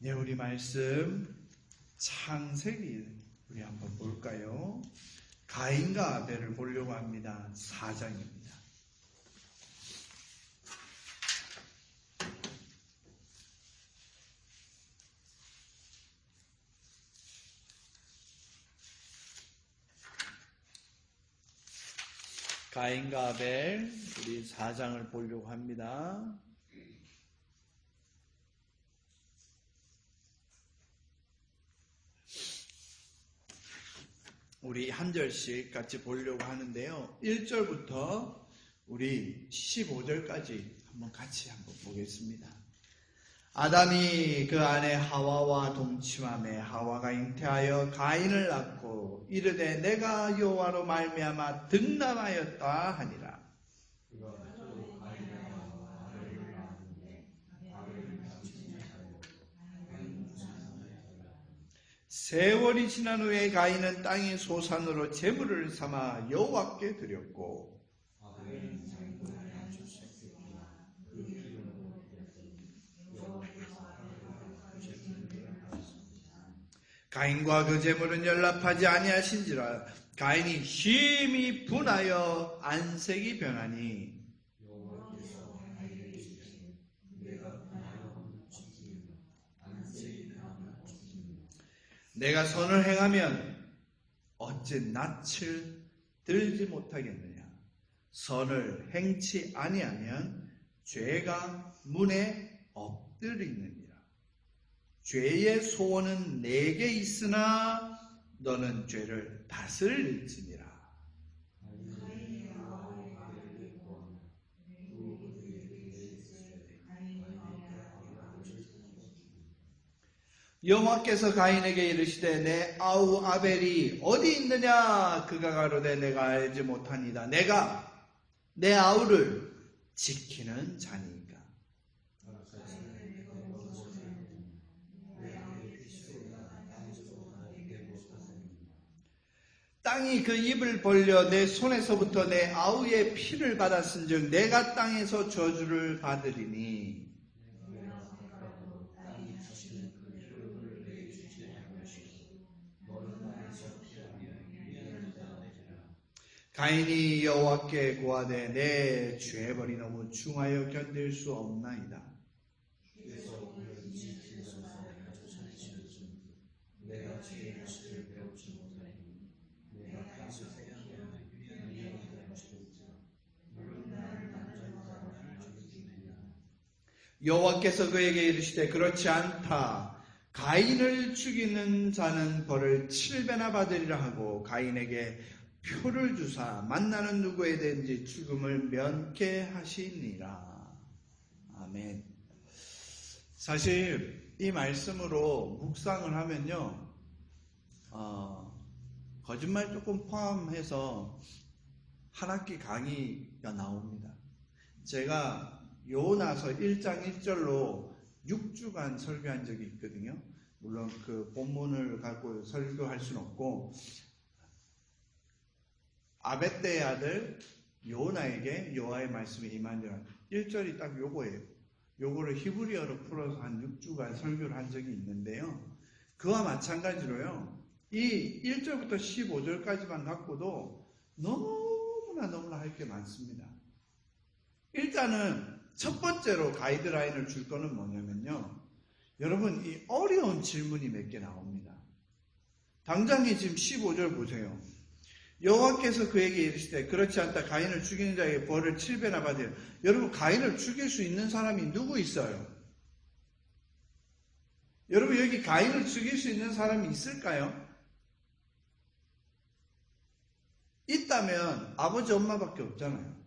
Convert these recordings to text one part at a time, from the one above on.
네, 우리 말씀 창세기 우리 한번 볼까요? 가인과 아벨을 보려고 합니다. 4장입니다. 가인과 아벨 우리 4장을 보려고 합니다. 우리 한 절씩 같이 보려고 하는데요. 1절부터 우리 15절까지 한번 같이 한번 보겠습니다. 아담이 그 아내 하와와 동침하매 하와가 잉태하여 가인을 낳고 이르되 내가 여호와로 말미암아 득남하였다 하니라. 세월이 지난 후에 가인은 땅의 소산으로 제물을 삼아 여호와께 드렸고 가인과 그 제물은 연락하지 아니하신지라. 가인이 심히 분하여 안색이 변하니 내가 선을 행하면 어찌 낯을 들지 못하겠느냐. 선을 행치 아니하면 죄가 문에 엎드리느니라. 죄의 소원은 내게 있으나 너는 죄를 다스릴지니라. 여호와께서 가인에게 이르시되 내 아우 아벨이 어디 있느냐. 그가 가로되 내가 알지 못하니이다. 내가 내 아우를 지키는 자니이까. 땅이 그 입을 벌려 내 손에서부터 내 아우의 피를 받았은즉 내가 땅에서 저주를 받으리니 가인이 여호와께 고하되 내 죄벌이 너무 중하여 견딜 수 없나이다. 여호와께서 그에게 이르시되 그렇지 않다. 가인을 죽이는 자는 벌을 7배나 받으리라 하고 가인에게 표를 주사 만나는 누구에든지 죽음을 면케 하시니라. 아멘. 사실 이 말씀으로 묵상을 하면요, 거짓말 조금 포함해서 한 학기 강의가 나옵니다. 제가 요나서 1장 1절로 6주간 설교한 적이 있거든요. 물론 그 본문을 갖고 설교할 수는 없고, 아벳대의 아들 요나에게 여호와의 말씀이 임하니라. 1절이 딱 요거예요. 요거를 히브리어로 풀어서 한 6주간 설교를 한 적이 있는데요. 그와 마찬가지로요, 이 1절부터 15절까지만 갖고도 너무나 할 게 많습니다. 일단은 첫 번째로 가이드라인을 줄 거는 뭐냐면요, 여러분 이 어려운 질문이 몇 개 나옵니다. 당장에 지금 15절 보세요. 여호와께서 그에게 이르시되 그렇지 않다. 가인을 죽이는 자에게 벌을 7배나 받으리라. 여러분, 가인을 죽일 수 있는 사람이 누구 있어요? 여러분, 여기 가인을 죽일 수 있는 사람이 있을까요? 있다면 아버지 엄마밖에 없잖아요.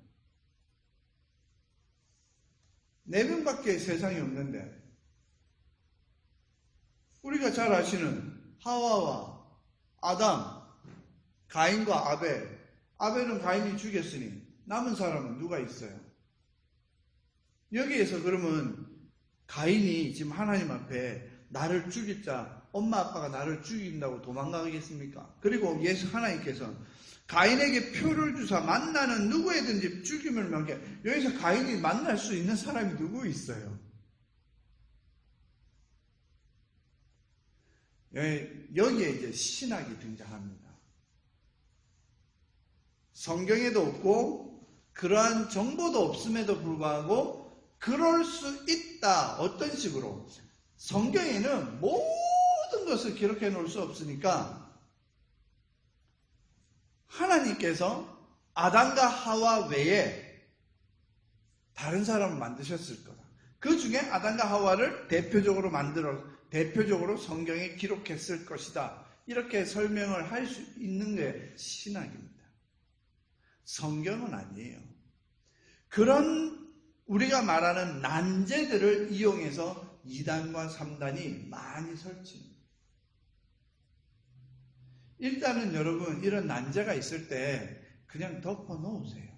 4명밖에 세상에 없는데, 우리가 잘 아시는 하와와 아담, 가인과 아벨. 아벨은 가인이 죽였으니 남은 사람은 누가 있어요? 여기에서 그러면 가인이 지금 하나님 앞에 나를 죽일 자, 엄마 아빠가 나를 죽인다고 도망가겠습니까? 그리고 예수 하나님께서 가인에게 표를 주사 만나는 누구에든지 죽임을 명게. 여기서 가인이 만날 수 있는 사람이 누구 있어요? 여기에 이제 신학이 등장합니다. 성경에도 없고 그러한 정보도 없음에도 불구하고 그럴 수 있다. 어떤 식으로? 성경에는 모든 것을 기록해 놓을 수 없으니까 하나님께서 아담과 하와 외에 다른 사람을 만드셨을 거다. 그 중에 아담과 하와를 대표적으로 성경에 기록했을 것이다. 이렇게 설명을 할 수 있는 게 신학입니다. 성경은 아니에요. 그런 우리가 말하는 난제들을 이용해서 2단과 3단이 많이 설치합니다. 일단은 여러분 이런 난제가 있을 때 그냥 덮어 놓으세요.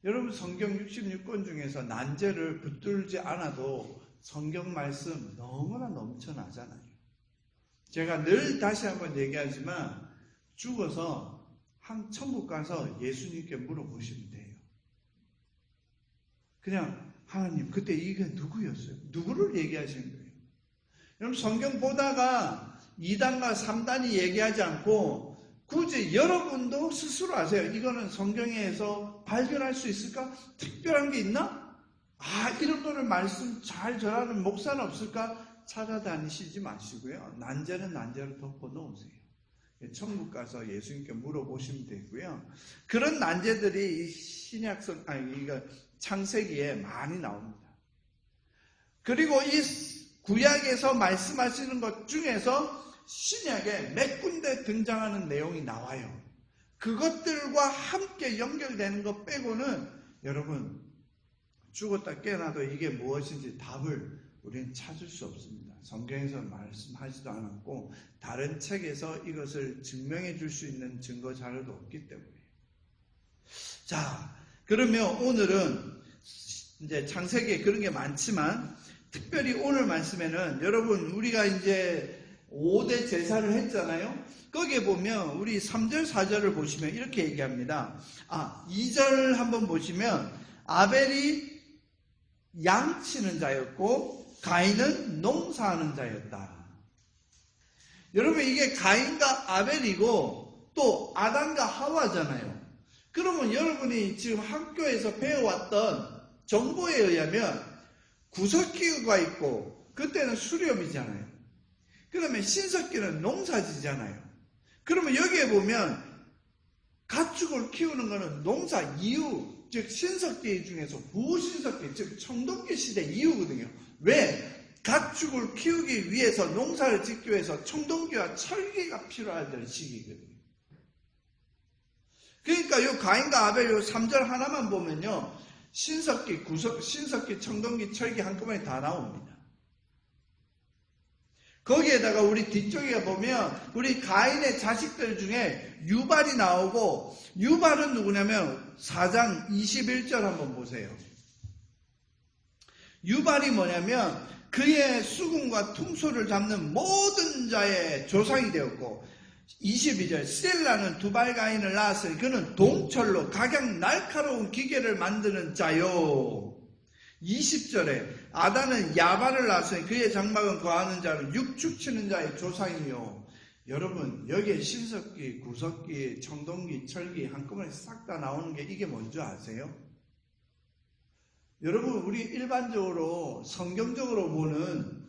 여러분 성경 66권 중에서 난제를 붙들지 않아도 성경 말씀 너무나 넘쳐나잖아요. 제가 늘 다시 한번 얘기하지만 죽어서 천국 가서 예수님께 물어보시면 돼요. 그냥 하나님 그때 이게 누구였어요? 누구를 얘기하시는 거예요? 여러분 성경 보다가 2단과 3단이 얘기하지 않고 굳이 여러분도 스스로 아세요. 이거는 성경에서 발견할 수 있을까? 특별한 게 있나? 이런 거를 말씀 잘 전하는 목사는 없을까? 찾아다니시지 마시고요. 난제는 난제로 덮어 놓으세요. 천국 가서 예수님께 물어보시면 되고요. 그런 난제들이 창세기에 많이 나옵니다. 그리고 이 구약에서 말씀하시는 것 중에서 신약에 몇 군데 등장하는 내용이 나와요. 그것들과 함께 연결되는 것 빼고는 여러분 죽었다 깨어나도 이게 무엇인지 답을 우리는 찾을 수 없습니다. 성경에서 말씀하지도 않았고 다른 책에서 이것을 증명해 줄 수 있는 증거 자료도 없기 때문에. 자, 그러면 오늘은 이제 창세기에 그런 게 많지만 특별히 오늘 말씀에는 여러분 우리가 이제 5대 제사를 했잖아요. 거기에 보면 우리 3절 4절을 보시면 이렇게 얘기합니다. 2절 한번 보시면 아벨이 양치는 자였고 가인은 농사하는 자였다. 여러분 이게 가인과 아벨이고 또 아담과 하와잖아요. 그러면 여러분이 지금 학교에서 배워왔던 정보에 의하면 구석기가 있고 그때는 수렵이잖아요. 그러면 신석기는 농사지잖아요. 그러면 여기에 보면 가축을 키우는 것은 농사 이후, 즉 신석기 중에서 후신석기, 즉 청동기 시대 이후거든요. 왜? 가축을 키우기 위해서 농사를 짓기 위해서 청동기와 철기가 필요할 시기거든요. 그러니까 이 가인과 아벨 요 3절 하나만 보면요. 신석기, 신석기, 청동기, 철기 한꺼번에 다 나옵니다. 거기에다가 우리 뒤쪽에 보면 우리 가인의 자식들 중에 유발이 나오고 유발은 누구냐면 4장 21절 한번 보세요. 유발이 뭐냐면 그의 수금과 퉁소를 잡는 모든 자의 조상이 되었고 22절 셀라는 두발 가인을 낳았으니 그는 동철로 각양 날카로운 기계를 만드는 자요. 20절에 아다는 야발을 낳았으니 그의 장막은 거하는 자는 육축 치는 자의 조상이요. 여러분 여기에 신석기, 구석기, 청동기, 철기 한꺼번에 싹 다 나오는 게 이게 뭔지 아세요? 여러분 우리 일반적으로 성경적으로 보는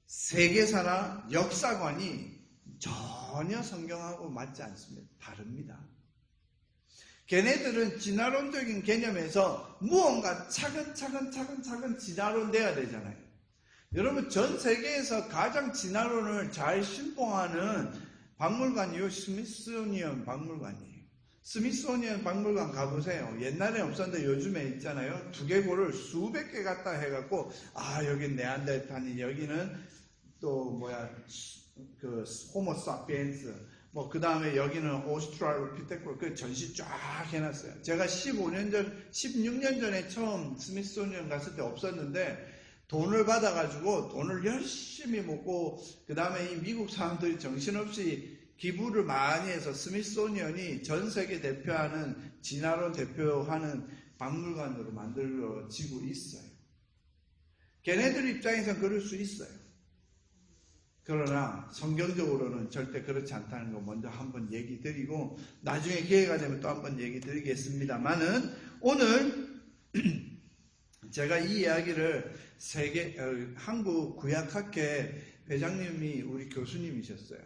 세계사나 역사관이 전혀 성경하고 맞지 않습니다. 다릅니다. 걔네들은 진화론적인 개념에서 무언가 차근차근 진화론돼야 되잖아요. 여러분 전 세계에서 가장 진화론을 잘 신봉하는 박물관이요 스미소니언 박물관이에요. 스미소니언 박물관 가보세요. 옛날에 없었는데 요즘에 있잖아요. 두개골을 수백 개 갖다 해갖고 여긴 네안데르탈인, 여기는 또 그 호모사피엔스, 그 다음에 여기는 오스트랄로피테쿠스, 그 전시 쫙 해놨어요. 제가 16년 전에 처음 스미소니언 갔을 때 없었는데 돈을 받아가지고 돈을 열심히 먹고 그 다음에 이 미국 사람들이 정신없이 기부를 많이 해서 스미소니언이 전 세계 대표하는 진화론 대표하는 박물관으로 만들어지고 있어요. 걔네들 입장에서는 그럴 수 있어요. 그러나 성경적으로는 절대 그렇지 않다는 거 먼저 한번 얘기 드리고 나중에 기회가 되면 또 한번 얘기 드리겠습니다만은 오늘 제가 이 이야기를 한국 구약학회 회장님이 우리 교수님이셨어요.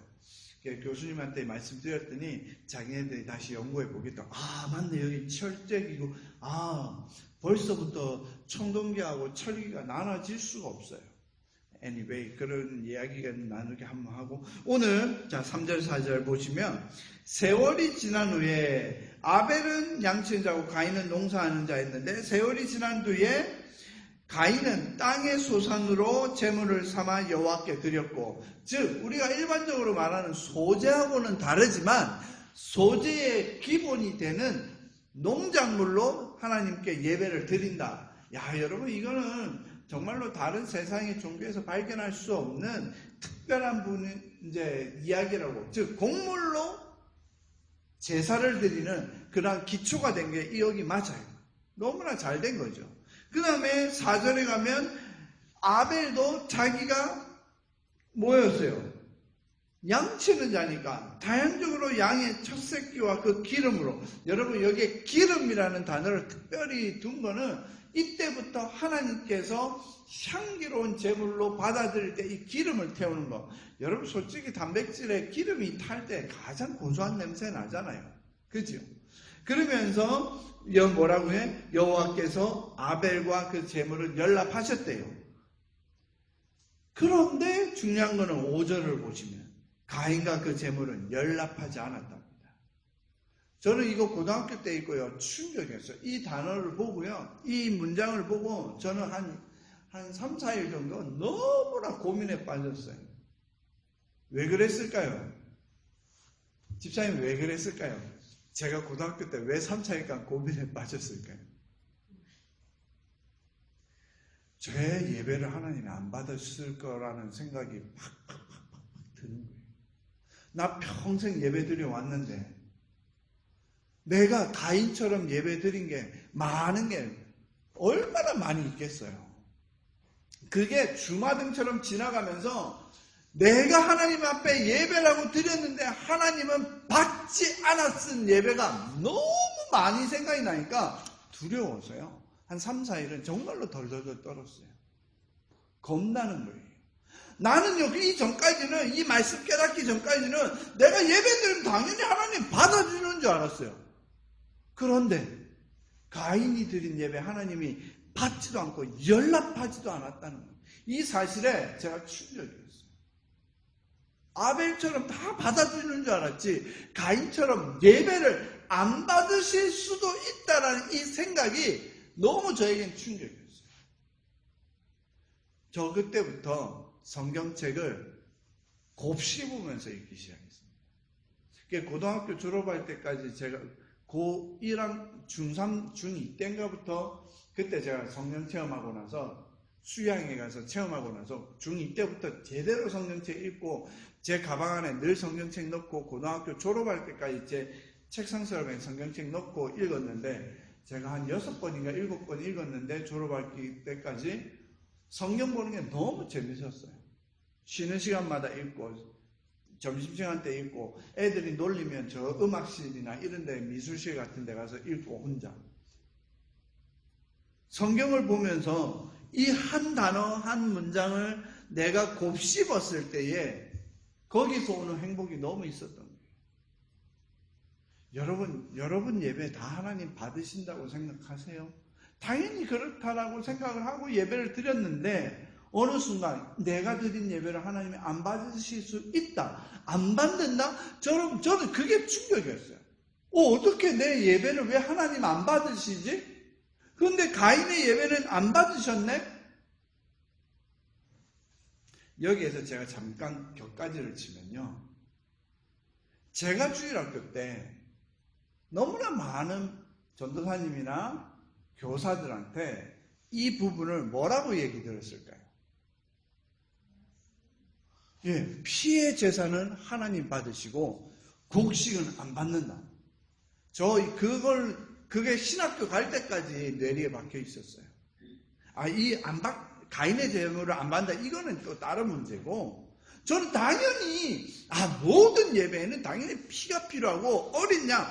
교수님한테 말씀드렸더니 자기네들이 다시 연구해 보겠다. 맞네, 여기 철제기고 벌써부터 청동기하고 철기가 나눠질 수가 없어요. Anyway, 그런 이야기가 나누게 한번 하고 오늘 3절 4절 보시면 세월이 지난 후에 아벨은 양치는 자고 가인은 농사하는 자였는데 세월이 지난 뒤에 가인은 땅의 소산으로 제물을 삼아 여호와께 드렸고, 즉 우리가 일반적으로 말하는 소제하고는 다르지만 소제의 기본이 되는 농작물로 하나님께 예배를 드린다. 여러분, 이거는 정말로 다른 세상의 종교에서 발견할 수 없는 특별한 이야기라고, 즉 곡물로 제사를 드리는 그런 기초가 된 게 여기 맞아요. 너무나 잘 된 거죠. 그 다음에 4절에 가면 아벨도 자기가 뭐였어요? 양치는 자니까 다양적으로 양의 첫 새끼와 그 기름으로, 여러분 여기에 기름이라는 단어를 특별히 둔 거는 이때부터 하나님께서 향기로운 제물로 받아들일 때 이 기름을 태우는 거. 여러분 솔직히 단백질에 기름이 탈 때 가장 고소한 냄새 나잖아요. 그죠? 그러면서 뭐라고 해? 여호와께서 아벨과 그 제물을 연락하셨대요. 그런데 중요한 거는 5절을 보시면 가인과 그 제물은 연락하지 않았답니다. 저는 이거 고등학교 때 있고요, 충격이었어요. 이 단어를 보고요, 이 문장을 보고 저는 한 3, 4일 정도 너무나 고민에 빠졌어요. 왜 그랬을까요? 집사님 왜 그랬을까요? 제가 고등학교 때 왜 3, 4일간 고민에 빠졌을까요? 제 예배를 하나님이 안 받았을 거라는 생각이 팍팍팍팍 드는 거예요. 나 평생 예배 드려 왔는데 내가 가인처럼 예배 드린 게 많은 게 얼마나 많이 있겠어요. 그게 주마등처럼 지나가면서 내가 하나님 앞에 예배라고 드렸는데 하나님은 받지 않았은 예배가 너무 많이 생각이 나니까 두려워서요. 한 3, 4일은 정말로 덜덜덜 떨었어요. 겁나는 거예요. 나는요, 이 전까지는, 이 말씀 깨닫기 전까지는 내가 예배 드리면 당연히 하나님 받아주는 줄 알았어요. 그런데 가인이 드린 예배 하나님이 받지도 않고 연락하지도 않았다는 거예요. 이 사실에 제가 충격이었어요. 아벨처럼 다 받아주는 줄 알았지 가인처럼 예배를 안 받으실 수도 있다라는 이 생각이 너무 저에겐 충격이었어요. 저 그때부터 성경책을 곱씹으면서 읽기 시작했습니다. 고등학교 졸업할 때까지 제가 고1학 중3, 중2 때인가부터 그때 제가 성경 체험하고 나서 수양에 가서 체험하고 나서 중2 때부터 제대로 성경책 읽고 제 가방 안에 늘 성경책 넣고 고등학교 졸업할 때까지 제 책상 서랍에 성경책 넣고 읽었는데 제가 한 6번인가 7번 읽었는데 졸업할 때까지 성경 보는 게 너무 재밌었어요. 쉬는 시간마다 읽고 점심시간 때 읽고 애들이 놀리면 저 음악실이나 이런 데 미술실 같은 데 가서 읽고 혼자 성경을 보면서 이 한 단어 한 문장을 내가 곱씹었을 때에 거기서 오는 행복이 너무 있었던 거예요. 여러분 예배 다 하나님 받으신다고 생각하세요? 당연히 그렇다라고 생각을 하고 예배를 드렸는데 어느 순간 내가 드린 예배를 하나님이 안 받으실 수 있다, 안 받는다? 저는 그게 충격이었어요. 어떻게 내 예배를 왜 하나님 안 받으시지? 그런데 가인의 예배는 안 받으셨네? 여기에서 제가 잠깐 격가지를 치면요, 제가 주일학교 때 너무나 많은 전도사님이나 교사들한테 이 부분을 뭐라고 얘기 들었을까요? 피의 제사는 하나님 받으시고 곡식은 안 받는다. 그게 신학교 갈 때까지 뇌리에 박혀 있었어요. 가인의 제물을 안 받는다, 이거는 또 다른 문제고, 저는 당연히 모든 예배에는 당연히 피가 필요하고 어린 양,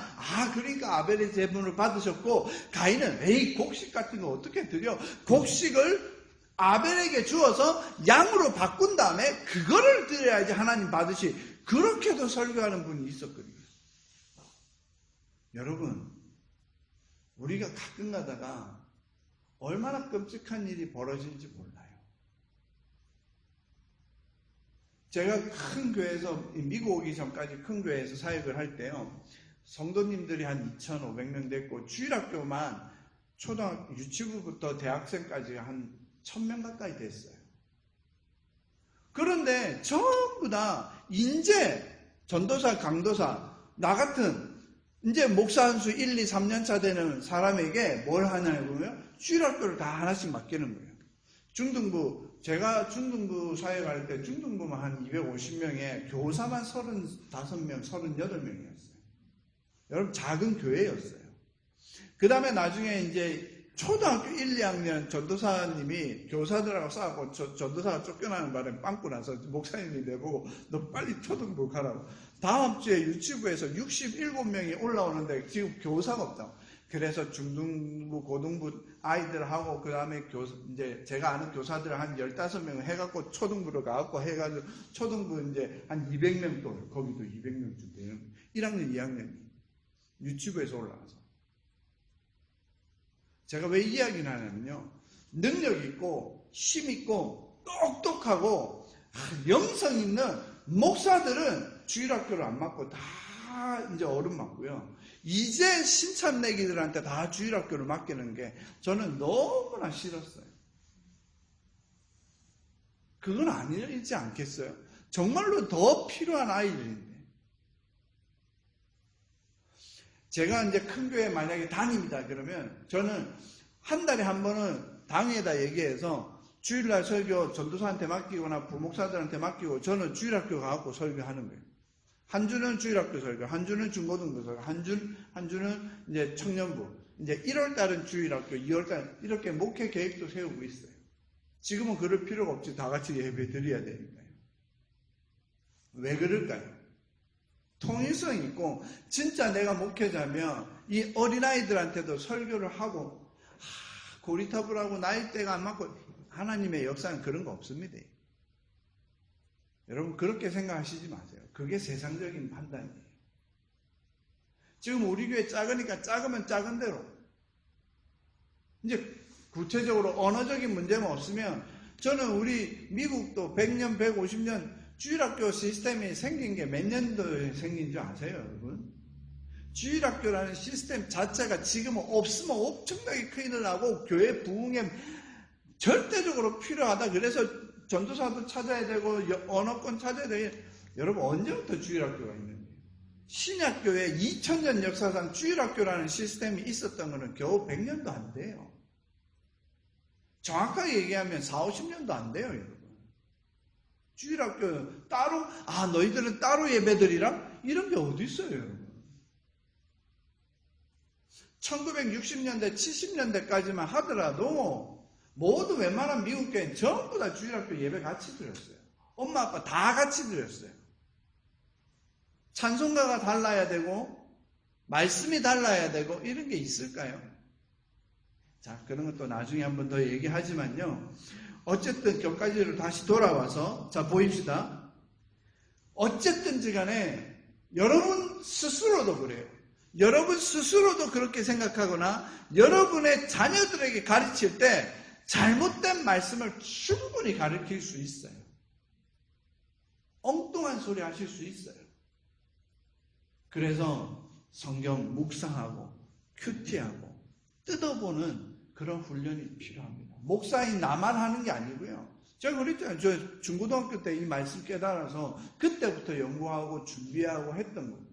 그러니까 아벨의 제물을 받으셨고 가인은 곡식 같은 거 어떻게 드려? 곡식을 아벨에게 주어서 양으로 바꾼 다음에 그거를 드려야지 하나님 받으시. 그렇게도 설교하는 분이 있었거든요. 여러분, 우리가 가끔 가다가 얼마나 끔찍한 일이 벌어질지 몰라요. 제가 큰 교회에서, 미국 오기 전까지 큰 교회에서 사역을 할 때요, 성도님들이 한 2,500명 됐고, 주일학교만 초등학교, 유치부부터 대학생까지 한 1,000명 가까이 됐어요. 그런데 전부 다 인재, 전도사, 강도사, 나 같은 이제 목사 한 수 1, 2, 3년 차 되는 사람에게 뭘 하냐고 보면 주일학교를 다 하나씩 맡기는 거예요. 중등부, 제가 중등부 사역할 때 중등부만 한 250명에 교사만 35명, 38명이었어요. 여러분, 작은 교회였어요. 그 다음에 나중에 이제 초등학교 1, 2학년 전도사님이 교사들하고 싸우고 전도사가 쫓겨나는 바람에 빵꾸 나서 목사님이 내보고 너 빨리 초등부 가라고. 다음 주에 유치부에서 67명이 올라오는데 지금 교사가 없다고. 그래서 중등부, 고등부 아이들하고 그 다음에 이제 제가 아는 교사들 한 15명 해갖고 초등부로 가갖고 해가지고 초등부 이제 한 200명 또 거기도 200명쯤 되는 1학년, 2학년이 유치부에서 올라와서. 제가 왜 이야기를 하냐면요. 능력 있고, 힘 있고, 똑똑하고, 영성 있는 목사들은 주일학교를 안 맡고 다 이제 어른 맡고요. 이제 신참내기들한테 다 주일학교를 맡기는 게 저는 너무나 싫었어요. 그건 아니지 않겠어요? 정말로 더 필요한 아이들인데. 제가 이제 큰 교회 만약에 다닙니다. 그러면 저는 한 달에 한 번은 당회에다 얘기해서 주일날 설교 전도사한테 맡기거나 부목사들한테 맡기고 저는 주일학교 가갖고 설교하는 거예요. 한 주는 주일학교 설교, 한 주는 중고등부 설교, 한 주는 이제 청년부. 이제 1월 달은 주일학교, 2월 달 이렇게 목회 계획도 세우고 있어요. 지금은 그럴 필요가 없지. 다 같이 예배 드려야 되니까요. 왜 그럴까요? 통일성 있고 진짜 내가 목회자면 이 어린아이들한테도 설교를 하고 고리타불하고 나이대가 안 맞고 하나님의 역사는 그런 거 없습니다. 여러분 그렇게 생각하시지 마세요. 그게 세상적인 판단이에요. 지금 우리 교회 작으니까 작으면 작은 대로 이제 구체적으로 언어적인 문제만 없으면 저는 우리 미국도 100년, 150년 주일학교 시스템이 생긴 게 몇 년도에 생긴 줄 아세요, 여러분? 주일학교라는 시스템 자체가 지금은 없으면 엄청나게 큰일 나고 교회 부흥에 절대적으로 필요하다. 그래서 전도사도 찾아야 되고 언어권 찾아야 되고. 여러분 언제부터 주일학교가 있는데? 신약교회 2000년 역사상 주일학교라는 시스템이 있었던 거는 겨우 100년도 안 돼요. 정확하게 얘기하면 40, 50년도 안 돼요, 여러분. 주일학교 따로 너희들은 따로 예배드리라? 이런 게 어디 있어요, 여러분? 1960년대, 70년대까지만 하더라도 모두 웬만한 미국 교회는 전부 다 주일학교 예배 같이 드렸어요. 엄마 아빠 다 같이 드렸어요. 찬송가가 달라야 되고 말씀이 달라야 되고 이런 게 있을까요? 자, 그런 것도 나중에 한 번 더 얘기하지만요. 어쨌든 격가지로 다시 돌아와서 자 보입시다. 어쨌든지 간에 여러분 스스로도 그래요. 여러분 스스로도 그렇게 생각하거나 여러분의 자녀들에게 가르칠 때 잘못된 말씀을 충분히 가르칠 수 있어요. 엉뚱한 소리 하실 수 있어요. 그래서 성경 묵상하고 큐티하고 뜯어보는 그런 훈련이 필요합니다. 목사인 나만 하는 게 아니고요. 제가 그랬잖아요. 저 중고등학교 때 이 말씀 깨달아서 그때부터 연구하고 준비하고 했던 거예요.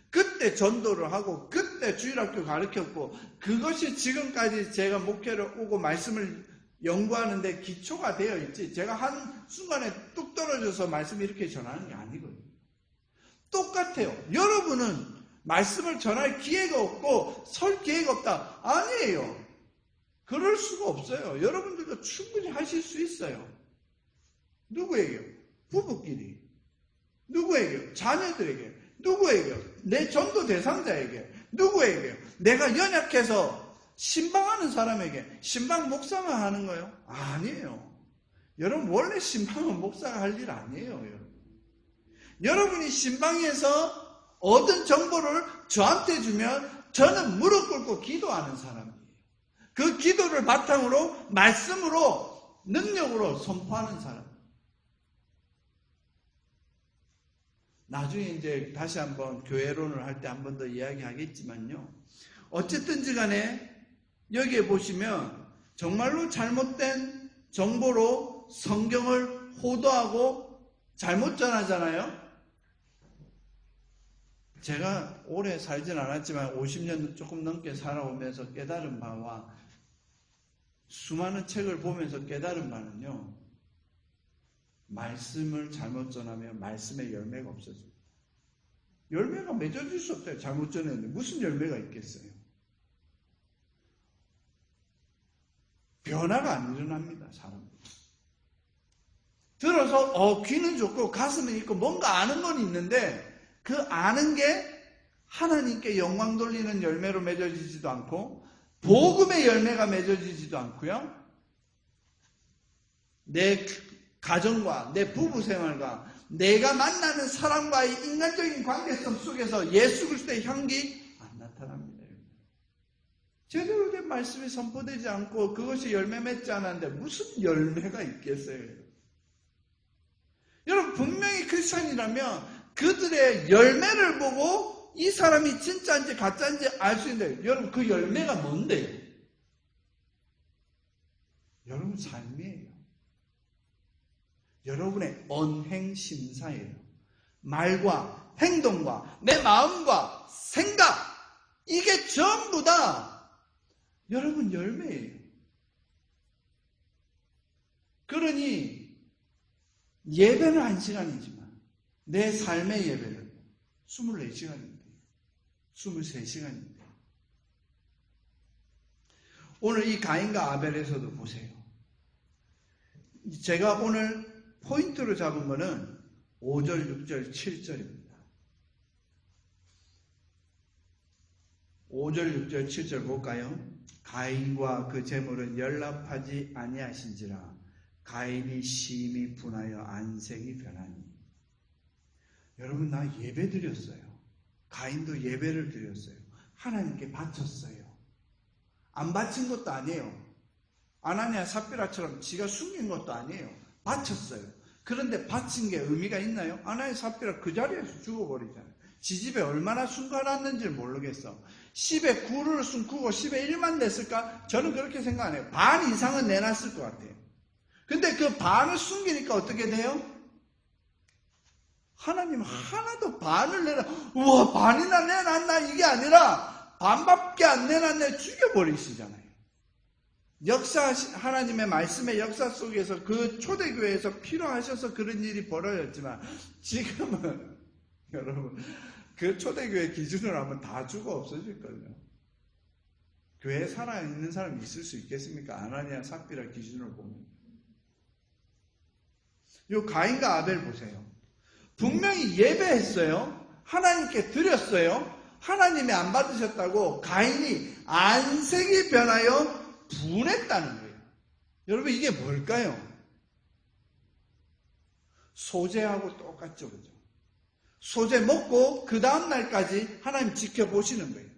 그때 전도를 하고 그때 주일학교 가르쳤고 그것이 지금까지 제가 목회를 오고 말씀을 연구하는데 기초가 되어 있지 제가 한순간에 뚝 떨어져서 말씀을 이렇게 전하는 게 아니거든요. 똑같아요. 여러분은 말씀을 전할 기회가 없고 설 기회가 없다. 아니에요. 그럴 수가 없어요. 여러분들도 충분히 하실 수 있어요. 누구에게요? 부부끼리. 누구에게요? 자녀들에게. 누구에게요? 내 전도 대상자에게. 누구에게요? 내가 연약해서 신방하는 사람에게. 신방 목사가 하는 거예요? 아니에요. 여러분, 원래 신방은 목사가 할 일 아니에요. 여러분. 여러분이 신방에서 얻은 정보를 저한테 주면 저는 무릎 꿇고 기도하는 사람이에요. 그 기도를 바탕으로 말씀으로 능력으로 선포하는 사람. 나중에 이제 다시 한번 교회론을 할 때 한 번 더 이야기하겠지만요. 어쨌든지 간에 여기에 보시면 정말로 잘못된 정보로 성경을 호도하고 잘못 전하잖아요. 제가 오래 살진 않았지만 50년 조금 넘게 살아오면서 깨달은 바와 수많은 책을 보면서 깨달은 바는요. 말씀을 잘못 전하면 말씀의 열매가 없어져요. 열매가 맺어질 수 없어요. 잘못 전했는데 무슨 열매가 있겠어요? 변화가 안 일어납니다. 사람들. 들어서 귀는 좋고 가슴은 있고 뭔가 아는 건 있는데 그 아는 게 하나님께 영광 돌리는 열매로 맺어지지도 않고 복음의 열매가 맺어지지도 않고요. 내 가정과 내 부부 생활과 내가 만나는 사람과의 인간적인 관계성 속에서 예수 그리스도의 향기 안 나타납니다. 제대로 된 말씀이 선포되지 않고 그것이 열매 맺지 않았는데 무슨 열매가 있겠어요? 여러분, 분명히 크리스찬이라면 그들의 열매를 보고 이 사람이 진짜인지 가짜인지 알 수 있는데 여러분, 그 열매가 뭔데요? 여러분 삶이에요. 여러분의 언행심사예요. 말과 행동과 내 마음과 생각, 이게 전부 다 여러분 열매예요. 그러니 예배는 1시간이지만 내 삶의 예배는 24시간입니다. 23시간입니다. 오늘 이 가인과 아벨에서도 보세요. 제가 오늘 포인트로 잡은 거는 5절, 6절, 7절입니다. 5절, 6절, 7절 볼까요? 가인과 그 제물은 연락하지 아니하신지라 가인이 심히 분하여 안색이 변하니. 여러분, 나 예배 드렸어요. 가인도 예배를 드렸어요. 하나님께 바쳤어요. 안 바친 것도 아니에요. 아나니아 삽비라처럼 지가 숨긴 것도 아니에요. 바쳤어요. 그런데 바친 게 의미가 있나요? 아나니아 삽비라 그 자리에서 죽어버리잖아요. 지 집에 얼마나 숨겨놨는지를 모르겠어. 10에 9를 숨기고 10에 1만 냈을까? 저는 그렇게 생각 안 해요. 반 이상은 내놨을 것 같아요. 근데 그 반을 숨기니까 어떻게 돼요? 하나님 하나도 반을 내놔. 우와, 반이나 내놨나? 이게 아니라 반밖에 안 내놨네. 죽여버리시잖아요. 역사, 하나님의 말씀의 역사 속에서 그 초대교회에서 필요하셔서 그런 일이 벌어졌지만 지금은 여러분 그 초대교회 기준으로 하면 다 죽어 없어질걸요. 교회에 살아있는 사람이 있을 수 있겠습니까? 아나니아 삽비라 기준으로 보면. 요 가인과 아벨 보세요. 분명히 예배했어요. 하나님께 드렸어요. 하나님이 안 받으셨다고 가인이 안색이 변하여 분했다는 거예요. 여러분, 이게 뭘까요? 소재하고 똑같죠, 그죠? 소재 먹고 그 다음 날까지 하나님 지켜보시는 거예요.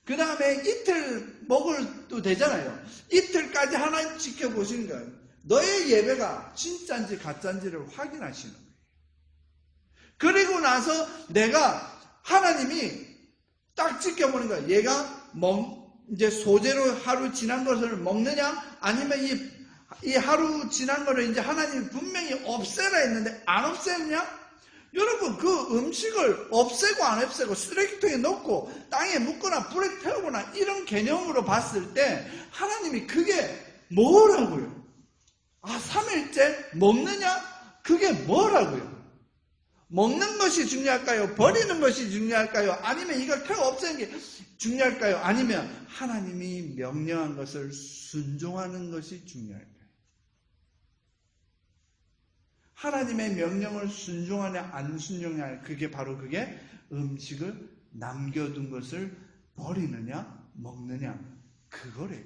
그 다음에 이틀 먹어도 되잖아요. 이틀까지 하나님 지켜보시는 거예요. 너의 예배가 진짜인지 가짜인지를 확인하시는 거예요. 그리고 나서 내가 하나님이 딱 지켜보는 거예요. 얘가 이제 소재로 하루 지난 것을 먹느냐, 아니면 이 하루 지난 거를 이제 하나님이 분명히 없애라 했는데 안 없애느냐? 여러분, 그 음식을 없애고 안 없애고 쓰레기통에 넣고 땅에 묻거나 불에 태우거나 이런 개념으로 봤을 때 하나님이 그게 뭐라고요? 3일째 먹느냐? 그게 뭐라고요? 먹는 것이 중요할까요? 버리는 것이 중요할까요? 아니면 이걸 태워 없애는 게 중요할까요? 아니면 하나님이 명령한 것을 순종하는 것이 중요할까요? 하나님의 명령을 순종하냐 안 순종하냐, 그게 바로 그게 음식을 남겨둔 것을 버리느냐 먹느냐 그거래요.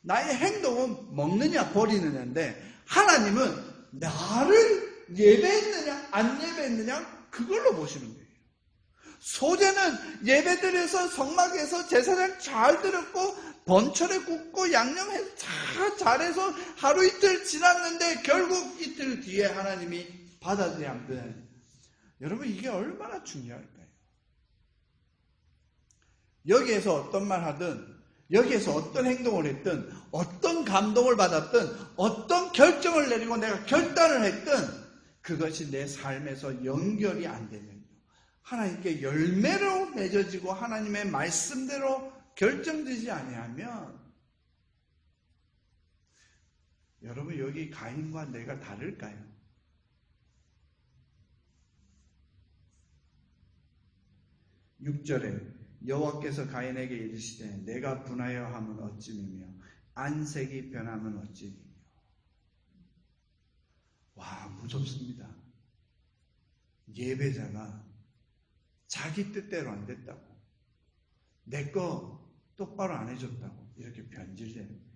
나의 행동은 먹느냐 버리느냐인데 하나님은 나를 예배했느냐 안 예배했느냐 그걸로 보시는 거예요. 소재는 예배드려서 성막에서 제사장 잘 드렸고 번철에 굽고 양념해서 다 잘해서 하루 이틀 지났는데 결국 이틀 뒤에 하나님이 받아들여야 하면, 여러분 이게 얼마나 중요할까요? 여기에서 어떤 말 하든, 여기에서 어떤 행동을 했든, 어떤 감동을 받았든, 어떤 결정을 내리고 내가 결단을 했든 그것이 내 삶에서 연결이 안 되면요, 하나님께 열매로 맺어지고 하나님의 말씀대로 결정되지 아니하면, 여러분 여기 가인과 내가 다를까요? (6절에) 여호와께서 가인에게 이르시되 내가 분하여 함은 어찌미며 안색이 변함은 어찌미며. 와, 무섭습니다. 예배자가 자기 뜻대로 안 됐다고, 내 거 똑바로 안 해줬다고 이렇게 변질되는 거예요.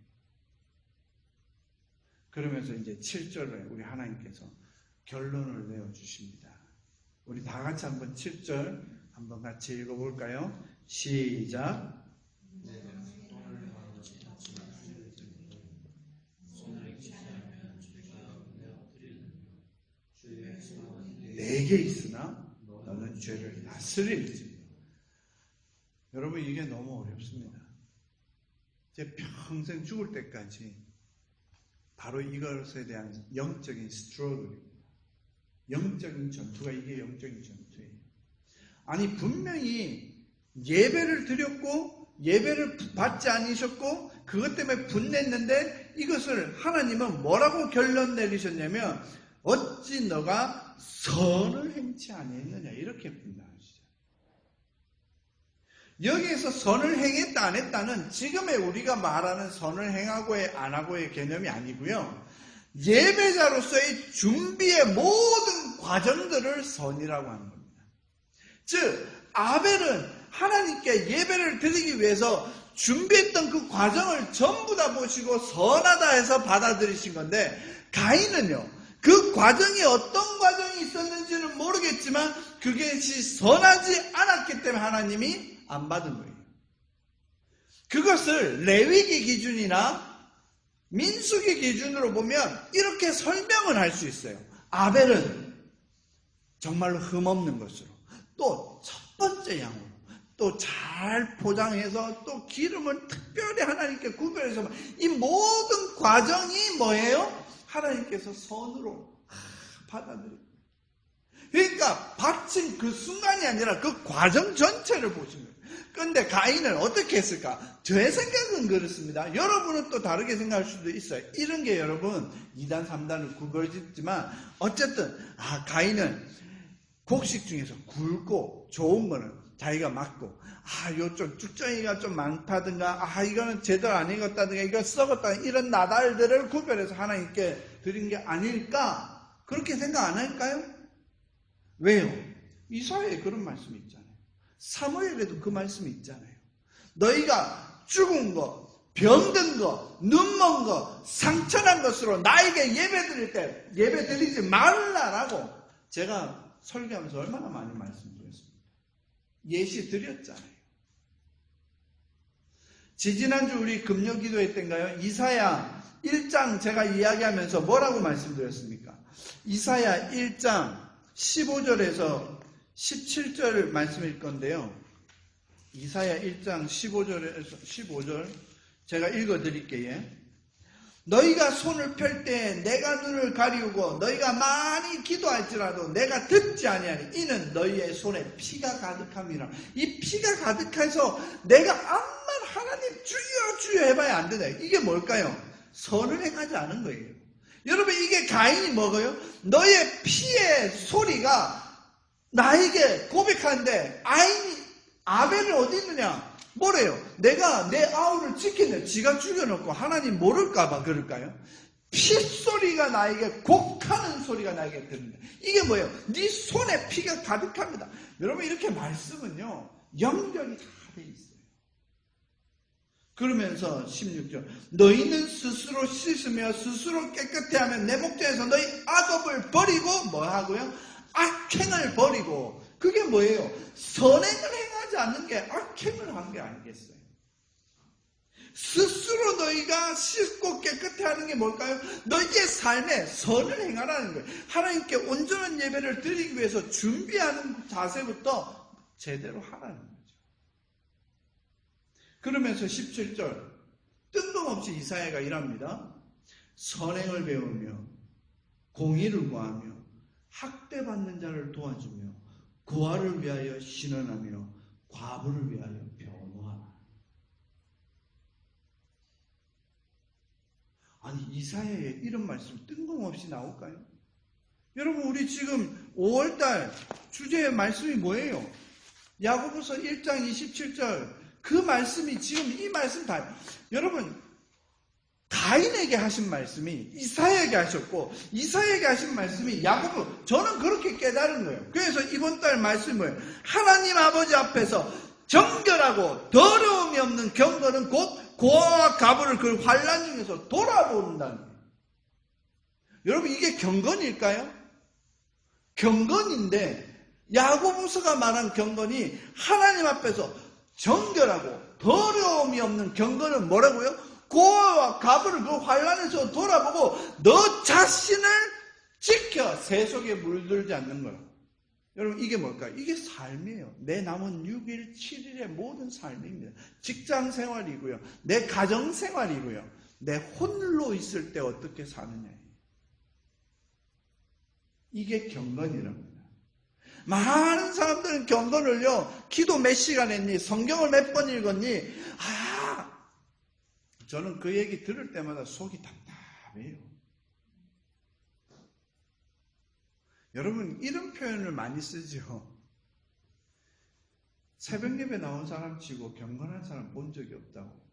그러면서 이제 7절에 우리 하나님께서 결론을 내어주십니다. 우리 다 같이 한번 7절 한번 같이 읽어볼까요? 시작. 내게 있으나 너는 죄를 다스릴지. 여러분 이게 너무 어렵습니다. 제 평생 죽을 때까지 바로 이것에 대한 영적인 스트러글입니다. 영적인 전투가 이게 영적인 전투예요. 아니 분명히 예배를 드렸고 예배를 받지 않으셨고 그것 때문에 분냈는데 이것을 하나님은 뭐라고 결론 내리셨냐면 어찌 너가 선을 행치 아니했느냐 이렇게 분단하시죠. 여기에서 선을 행했다 안 했다는 지금의 우리가 말하는 선을 행하고 안 하고의 개념이 아니고요. 예배자로서의 준비의 모든 과정들을 선이라고 하는 겁니다. 즉 아벨은 하나님께 예배를 드리기 위해서 준비했던 그 과정을 전부 다 보시고 선하다 해서 받아들이신 건데, 가인은요 그 과정이 어떤 과정이 있었는지는 모르겠지만 그것이 선하지 않았기 때문에 하나님이 안 받은 거예요. 그것을 레위기 기준이나 민수기 기준으로 보면 이렇게 설명을 할 수 있어요. 아벨은 정말로 흠없는 것으로, 또 첫 번째 양으로, 또 잘 포장해서 또 기름을 특별히 하나님께 구별해서, 이 모든 과정이 뭐예요? 하나님께서 선으로 받아들여요. 그러니까 바친 그 순간이 아니라 그 과정 전체를 보신 거예요. 그런데 가인은 어떻게 했을까? 제 생각은 그렇습니다. 여러분은 또 다르게 생각할 수도 있어요. 이런 게 여러분 2단 3단을 구별짓지만 어쨌든 가인은 곡식 중에서 굵고 좋은 거는 자기가 맞고, 요쪽 쭉정이가 좀 많다든가, 이거는 제대로 안 익었다든가, 이거 썩었다, 이런 나달들을 구별해서 하나님께 드린 게 아닐까? 그렇게 생각 안 할까요? 왜요? 이사야에 그런 말씀이 있잖아요. 사무엘에도 그 말씀이 있잖아요. 너희가 죽은 거, 병든 거, 눈먼 거, 상처난 것으로 나에게 예배 드릴 때 예배 드리지 말라라고 제가 설교하면서 얼마나 많이 말씀드렸습니까? 예시 드렸잖아요. 지지난주 우리 금요 기도회 때인가요? 이사야 1장 제가 이야기하면서 뭐라고 말씀드렸습니까? 이사야 1장 15절에서 17절 말씀일 건데요. 이사야 1장 15절에서 15절 제가 읽어드릴게요. 너희가 손을 펼 때 내가 눈을 가리우고 너희가 많이 기도할지라도 내가 듣지 아니하니 이는 너희의 손에 피가 가득함이라. 이 피가 가득해서 내가 암만 하나님 주여 주여 해봐야 안 되네. 이게 뭘까요? 선을 행하지 않은 거예요. 여러분 이게 가인이 뭐고요? 너의 피의 소리가 나에게 고백하는데 아벨은 어디 있느냐? 뭐래요? 내가 내 아우를 지키네. 지가 죽여놓고 하나님 모를까봐 그럴까요? 핏소리가 나에게 곡하는 소리가 나에게 들린다. 이게 뭐예요? 네 손에 피가 가득합니다. 여러분 이렇게 말씀은요 연결이 다 돼 있어요. 그러면서 16절 너희는 스스로 씻으며 스스로 깨끗해 하면 내 목전에서 너희 악업을 버리고 뭐 하고요? 악행을 버리고. 그게 뭐예요? 선행을 행하지 않는 게 악행을 한 게 아니겠어요? 스스로 너희가 씻고 깨끗해 하는 게 뭘까요? 너희의 삶에 선을 행하라는 거예요. 하나님께 온전한 예배를 드리기 위해서 준비하는 자세부터 제대로 하라는 거죠. 그러면서 17절 뜬금없이 이사야가 이랍니다. 선행을 배우며 공의를 구하며 학대받는 자를 도와주며 고아를 위하여 신원하며 과부를 위하여 변호하라. 아니 이사야의 이런 말씀 뜬금없이 나올까요? 여러분 우리 지금 5월달 주제의 말씀이 뭐예요? 야고보서 1장 27절 그 말씀이 지금 이 말씀 다 여러분 가인에게 하신 말씀이 이사야에게 하셨고 이사야에게 하신 말씀이 야고보 저는 그렇게 깨달은 거예요. 그래서 이번 달 말씀이 뭐예요? 하나님 아버지 앞에서 정결하고 더러움이 없는 경건은 곧 고아와 가부를 그 환난 중에서 돌아본다는 거예요. 여러분 이게 경건일까요? 경건인데 야고보서가 말한 경건이 하나님 앞에서 정결하고 더러움이 없는 경건은 뭐라고요? 고아와 가부를 그 환난에서 돌아보고 너 자신을 지켜 세속에 물들지 않는 거예요. 여러분 이게 뭘까요? 이게 삶이에요. 내 남은 6일, 7일의 모든 삶입니다. 직장 생활이고요. 내 가정 생활이고요. 내 홀로 있을 때 어떻게 사느냐. 이게 경건이랍니다. 많은 사람들은 경건을요. 기도 몇 시간 했니? 성경을 몇 번 읽었니? 저는 그 얘기 들을 때마다 속이 답답해요. 여러분 이런 표현을 많이 쓰죠. 새벽 예배 나온 사람 치고 경건한 사람 본 적이 없다고.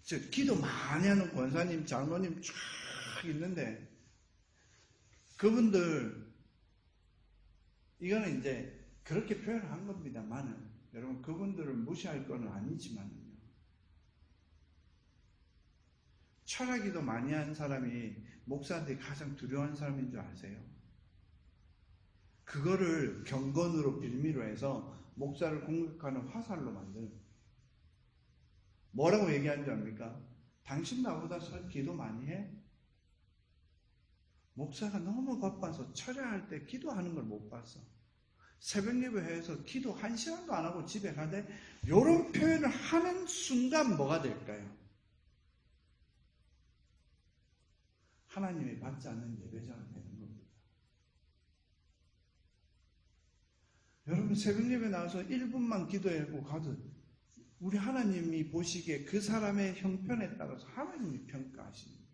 즉 기도 많이 하는 권사님, 장로님 쫙 있는데 그분들 이거는 이제 그렇게 표현을 한 겁니다만은 여러분 그분들을 무시할 건 아니지만요. 철학기도 많이 한 사람이 목사한테 가장 두려워하는 사람인 줄 아세요? 그거를 경건으로 빌미로 해서 목사를 공격하는 화살로 만드는 거예요. 뭐라고 얘기하는 줄 압니까? 당신 나보다 기도 많이 해? 목사가 너무 바빠서 철야할 때 기도하는 걸 못 봤어. 새벽 예배해서 기도 1시간도 안 하고 집에 가되 이런 표현을 하는 순간 뭐가 될까요? 하나님이 받지 않는 예배자가 되는 겁니다. 여러분 새벽 예배 나와서 1분만 기도하고 가도 우리 하나님이 보시기에 그 사람의 형편에 따라서 하나님이 평가하시는 거예요.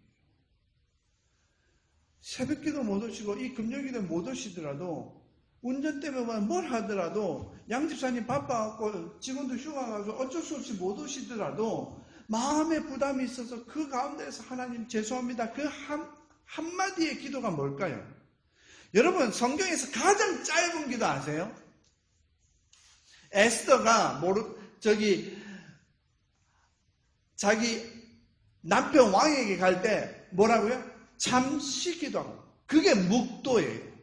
새벽 기도 못 오시고 이 금요 기도 못 오시더라도 운전 때문에 뭘 하더라도 양집사님 바빠갖고 직원도 휴가 가서 어쩔 수 없이 못 오시더라도 마음에 부담이 있어서 그 가운데서 하나님 죄송합니다. 그 한마디의 기도가 뭘까요? 여러분 성경에서 가장 짧은 기도 아세요? 에스더가 자기 남편 왕에게 갈 때 뭐라고요? 잠시 기도하고 그게 묵도예요.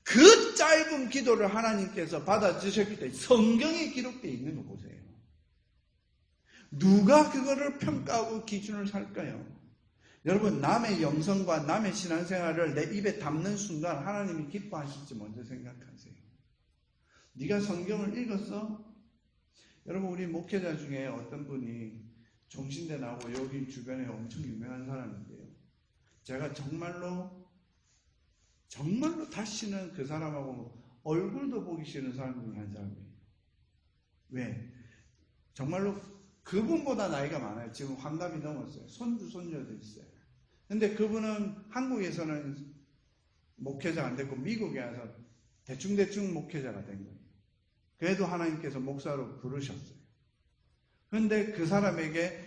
그 짧은 기도를 하나님께서 받아주셨기 때문에 성경에 기록되어 있는 거 보세요. 누가 그거를 평가하고 기준을 살까요? 여러분 남의 영성과 남의 신앙생활을 내 입에 담는 순간 하나님이 기뻐하실지 먼저 생각하세요. 네가 성경을 읽었어? 여러분 우리 목회자 중에 어떤 분이 종신대 나오고 여기 주변에 엄청 유명한 사람인데요. 제가 정말로 다시는 그 사람하고 얼굴도 보기 싫은 사람 중에 한 사람이에요. 왜? 정말로 그분보다 나이가 많아요. 지금 환갑이 넘었어요. 손주, 손녀도 있어요. 근데 그분은 한국에서는 목회자가 안 됐고 미국에 와서 대충 목회자가 된 거예요. 그래도 하나님께서 목사로 부르셨어요. 그런데 그 사람에게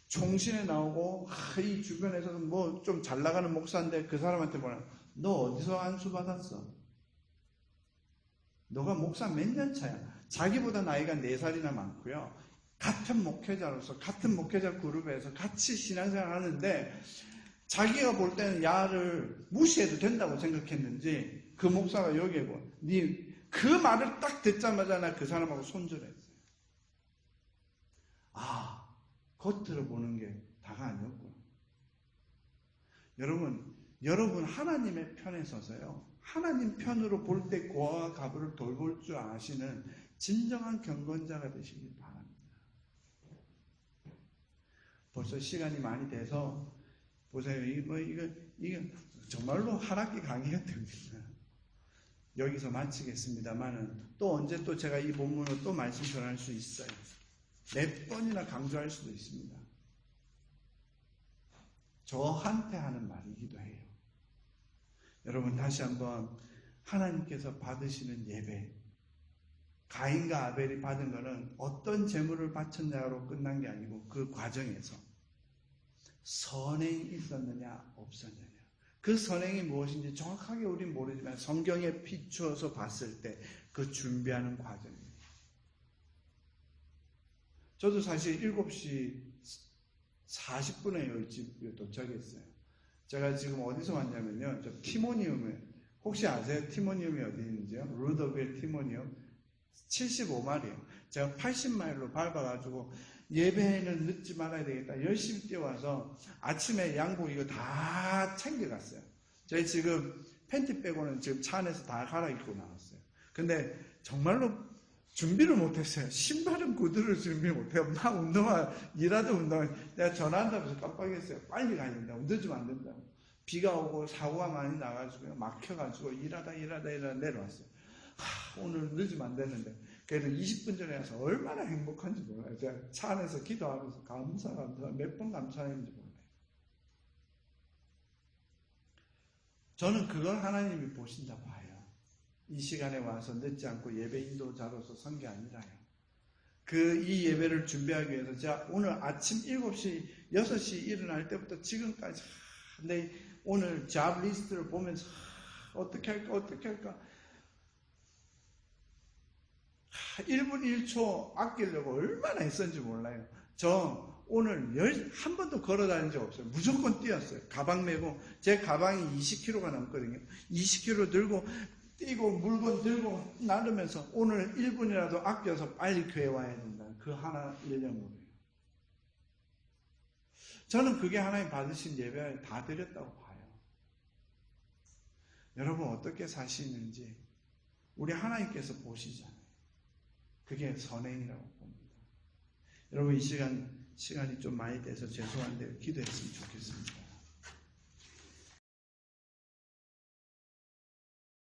총신에 나오고 이 주변에서 뭐 좀 잘 나가는 목사인데 그 사람한테 뭐라 너 어디서 안수 받았어? 너가 목사 몇 년 차야? 자기보다 나이가 4살이나 많고요. 같은 목회자로서 같은 목회자 그룹에서 같이 신앙생활 하는데 자기가 볼 때는 야를 무시해도 된다고 생각했는지 그 목사가 여기에 그 말을 딱 듣자마자 나 그 사람하고 손절했어요. 겉으로 보는 게 다가 아니었구나. 여러분 하나님의 편에 서서요. 하나님 편으로 볼 때 고아와 가부를 돌볼 줄 아시는 진정한 경건자가 되시길 바랍니다. 벌써 시간이 많이 돼서 보세요. 이거 정말로 한 학기 강의가 됩니다. 여기서 마치겠습니다만은 또 언제 또 제가 이 본문을 또 말씀 전할 수 있어요. 몇 번이나 강조할 수도 있습니다. 저한테 하는 말이기도 해요. 여러분 다시 한번 하나님께서 받으시는 예배, 가인과 아벨이 받은 것은 어떤 제물을 바쳤냐로 끝난 게 아니고 그 과정에서 선행이 있었느냐 없었느냐, 그 선행이 무엇인지 정확하게 우리는 모르지만 성경에 비추어서 봤을 때 그 준비하는 과정입니다. 저도 사실 7시 40분에 여기 집에 도착했어요. 제가 지금 어디서 왔냐면요. 저 티모니움에, 혹시 아세요? 티모니움이 어디 있는지요? 루더빌 티모니움 75마일이에요. 제가 80마일로 밟아가지고 예배에는 늦지 말아야 되겠다. 열심히 뛰어와서 아침에 양복 이거 다 챙겨갔어요. 제가 지금 팬티 빼고는 지금 차 안에서 다 갈아입고 나왔어요. 근데 정말로 준비를 못했어요. 신발은 구두를 준비 못해요. 막 일하다 운동화. 내가 전화한다면서 깜빡했어요. 빨리 가야 된다고. 늦으면 안 된다고. 비가 오고 사고가 많이 나가지고 막혀가지고 일하다 내려왔어요. 오늘 늦으면 안 되는데. 그래도 20분 전에 와서 얼마나 행복한지 몰라요. 제가 차 안에서 기도하면서 감사 몇 번 감사했는지 몰라요. 저는 그걸 하나님이 보신다 봐요. 이 시간에 와서 늦지 않고 예배 인도자로서 선 게 아니라요. 이 예배를 준비하기 위해서 제가 오늘 아침 7시, 6시 일어날 때부터 지금까지 내 오늘 잡 리스트를 보면서 어떻게 할까 1분 1초 아끼려고 얼마나 했었는지 몰라요. 저 오늘 한 번도 걸어 다닌 적 없어요. 무조건 뛰었어요. 가방 메고, 제 가방이 20kg가 넘거든요. 20kg 들고 뛰고 물건 들고 나르면서 오늘 1분이라도 아껴서 빨리 교회 와야 된다. 그 하나 일념으로요. 저는 그게 하나님 받으신 예배에 다 드렸다고 봐요. 여러분 어떻게 사시는지 우리 하나님께서 보시잖아요. 그게 선행이라고 봅니다. 여러분 이 시간이 좀 많이 돼서 죄송한데 기도했으면 좋겠습니다.